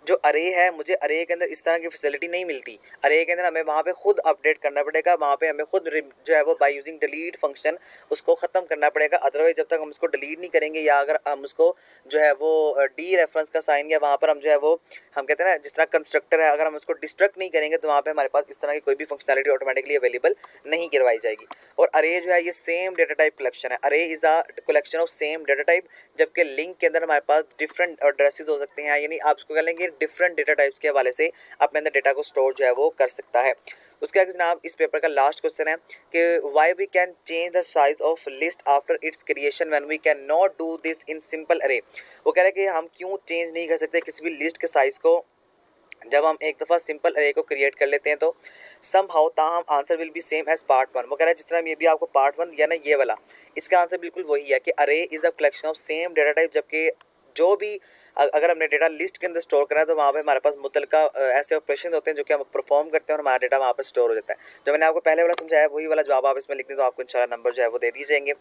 जो अरे है, मुझे अरे के अंदर इस तरह की फैसिलिटी नहीं मिलती। अरे के अंदर हमें वहाँ पे खुद अपडेट करना पड़ेगा, वहाँ पे हमें खुद जो है वो बाय यूजिंग डिलीट फंक्शन उसको ख़त्म करना पड़ेगा। अदरवाइज जब तक हम उसको डिलीट नहीं करेंगे, या अगर हम उसको जो है वो डी रेफरेंस का साइन, या वहाँ पर हम जो है वो हम कहते हैं ना जिस तरह कंस्ट्रक्टर है, अगर हम उसको डिस्ट्रक्ट नहीं करेंगे तो वहाँ पे हमारे पास इस तरह की कोई भी फंक्शनैलिटी ऑटोमेटिकली अवेलेबल नहीं करवाई जाएगी। और अरे जो है ये सेम डेटा टाइप कलेक्शन है। अरे is a collection of same data type, जबकि लिंक के अंदर हमारे पास डिफरेंट एड्रेसेस हो सकते हैं, यानी आप उसको कह लेंगे डिफरेंट डेटा टाइप्स के हवाले से अपने अंदर डेटा को स्टोर जो है वो कर सकता है। उसके आगे जनाब इस पेपर का लास्ट क्वेश्चन है कि why we can change the size of list after its creation when we cannot do this in simple array. वो कह रहे हैं कि हम क्यों चेंज नहीं कर सकते किसी भी लिस्ट के साइज को जब हम एक दफ़ा सिंपल अरे को क्रिएट कर लेते हैं। तो सम हाउ ताहम answer will be same as part 1। वो कह रहा है जिस तरह ये भी आपको पार्ट 1 दिया ना ये वाला, इसका आंसर बिल्कुल वही है कि अरे is a collection of same data type. जबकि जो भी अगर हमने डेटा लिस्ट के अंदर स्टोर करना है तो वहाँ पे हमारे पास मुतलका ऐसे ऑपरेशन होते हैं जो कि हम परफॉर्म करते हैं और हमारा डेटा वहाँ पर स्टोर हो जाता है। जो मैंने आपको पहले वाला समझाया वही वाला जवाब आप इसमें लिख दें तो आपको इंशाल्लाह नंबर जो है वो दे दिए जाएंगे।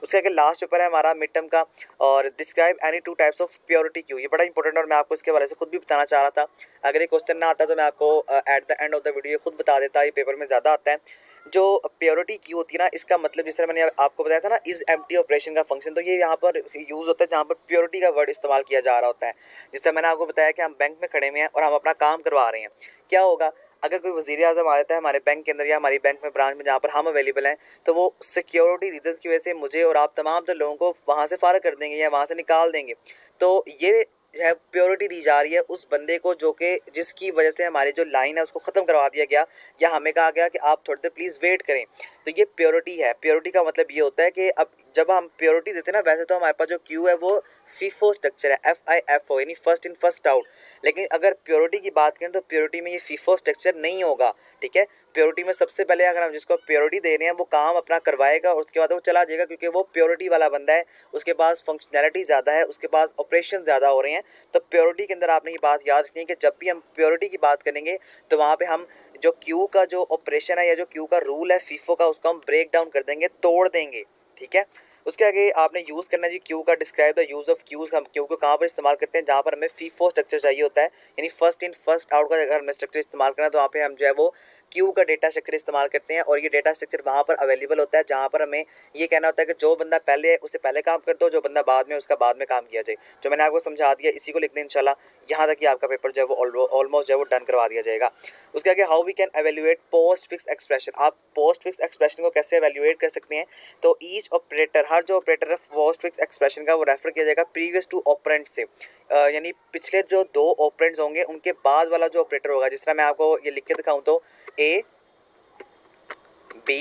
उसके आगे लास्ट पेपर है हमारा मिड टर्म का, और describe any 2 types of purity Q. ये बड़ा इंपॉर्टेंट और मैं आपको इसके बारे से खुद भी बताना चाह रहा था। अगर ये क्वेश्चन ना आता तो मैं आपको eight the end of the video खुद बता देता, ये पेपर में ज़्यादा आता है। जो प्योरिटी क्यू होती है ना, इसका मतलब जिस तरह मैंने आपको बताया था ना इज एम्प्टी ऑपरेशन का फंक्शन, तो ये यहाँ पर यूज़ होता है जहाँ पर प्योरिटी का वर्ड इस्तेमाल किया जा रहा होता है। जिस तरह मैंने आपको बताया कि हम बैंक में खड़े हुए हैं और हम अपना काम करवा रहे हैं। क्या होगा अगर कोई वज़ीर आज़म आ जाता है हमारे बैंक के अंदर या हमारी बैंक में ब्रांच में जहाँ पर हम अवेलेबल हैं, तो वो सिक्योरिटी रीजंस की वजह से मुझे और आप तमाम तो लोगों को वहाँ से फारग कर देंगे या वहाँ से निकाल देंगे। तो ये है प्योरिटी दी जा रही है उस बंदे को जो कि जिसकी वजह से हमारी जो लाइन है उसको ख़त्म करवा दिया गया, या हमें कहा गया कि आप थोड़ी देर प्लीज़ वेट करें। तो ये प्योरिटी है। प्योरिटी का मतलब ये होता है कि अब जब हम प्योरिटी देते हैं ना, वैसे तो हमारे पास जो क्यू है वो फीफो स्ट्रक्चर है, FIFO यानी फर्स्ट इन फर्स्ट आउट। लेकिन अगर प्योरिटी की बात करें तो प्योरिटी में ये फीफो स्ट्रक्चर नहीं होगा, ठीक है। प्योरिटी में सबसे पहले अगर हम जिसको प्योरिटी दे रहे हैं वो काम अपना करवाएगा और उसके बाद वो चला जाएगा, क्योंकि वो प्योरिटी वाला बंदा है, उसके पास फंक्शनैलिटी ज़्यादा है, उसके पास ऑपरेशन ज़्यादा हो रहे हैं। तो प्योरिटी के अंदर आपने ये बात याद रखनी है कि जब भी हम प्योरिटी की बात करेंगे तो वहाँ पे हम जो क्यू का जो ऑपरेशन है या जो क्यू का रूल है फीफो का, उसको हम ब्रेक डाउन कर देंगे, तोड़ देंगे, ठीक है। उसके आगे आपने यूज़ करना है जी क्यू का, describe the use of queues. हम क्यू को कहाँ पर इस्तेमाल करते हैं, जहाँ पर हमें फीफो स्ट्रक्चर चाहिए होता है, यानी फर्स्ट इन फर्स्ट आउट का अगर हमें स्ट्रक्चर इस्तेमाल करना है तो वहाँ पे हम जो है वो क्यू का डेटा स्ट्रक्चर इस्तेमाल करते हैं। और ये डेटा स्ट्रक्चर वहाँ पर अवेलेबल होता है जहाँ पर हमें ये कहना होता है कि जो बंदा पहले है उससे पहले काम कर दो, जो बंदा बाद में उसका बाद में काम किया जाए। जो मैंने आपको समझा दिया इसी को लिख दें इंशाल्लाह, यहाँ तक कि आपका पेपर जो है वो ऑलमोस्ट जो है वो डन करवा दिया जाएगा। उसके आगे how we can evaluate postfix expression. आप पोस्ट फिक्स एक्सप्रेशन को कैसे एवेल्यूएट कर सकते हैं, तो ईच ऑपरेटर, हर जो ऑपरेटर है पोस्ट फिक्स एक्सप्रेशन का वो रेफर किया जाएगा प्रीवियस टू ऑपरेंट से, यानी पिछले जो 2 ऑपरेंट्स होंगे उनके बाद वाला जो ऑपरेटर होगा। जिस तरह मैं आपको ये लिख के दिखाऊँ तो A B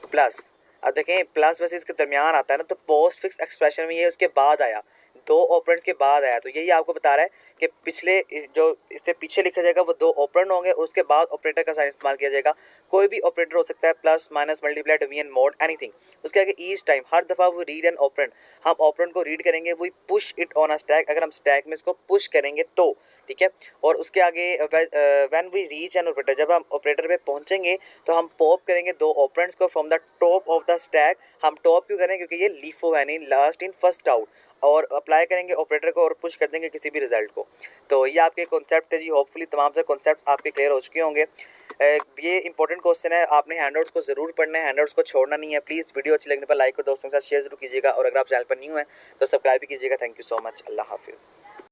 प्लस, अब देखें प्लस वैसे इसके दरमियान आता है ना, तो पोस्ट फिक्स एक्सप्रेशन में ये उसके बाद आया, 2 ऑपरेंड्स के बाद आया। तो यही आपको बता रहा है कि पिछले जो इससे पीछे लिखा जाएगा वो 2 ऑपरेंड होंगे और उसके बाद ऑपरेटर का साइन इस्तेमाल किया जाएगा। कोई भी ऑपरेटर हो सकता है, plus minus multiply division mode anything. उसके आगे ईच टाइम, हर दफ़ा वो रीड एन ऑपरेंड, हम ऑपरेंड को रीड करेंगे, वो push it on a stack, अगर हम स्टैक में इसको पुश करेंगे तो, ठीक है। और उसके आगे when we reach an operator, जब हम ऑपरेटर पे पहुंचेंगे तो हम पॉप करेंगे 2 ऑपरेंड्स को from the top of the stack. हम टॉप क्यों करें, क्योंकि ये लीफो है नहीं लास्ट इन फर्स्ट आउट, और अप्लाई करेंगे ऑपरेटर को और पुश कर देंगे किसी भी रिजल्ट को। तो ये आपके कॉन्सेप्ट है जी, होपफुली तमाम से कॉन्सेप्ट आपके क्लियर हो चुके होंगे। ये इंपॉर्टेंट क्वेश्चन है, आपने हैंडआउट्स को ज़रूर पढ़ना है, हैंडआउट्स को छोड़ना नहीं है। प्लीज़ वीडियो अच्छी लगने पर लाइक और दोस्तों के साथ शेयर जरूर कीजिएगा, और अगर आप चैनल पर न्यू हैं तो सब्सक्राइब भी कीजिएगा। Thank you so much. अल्लाह हाफिज़।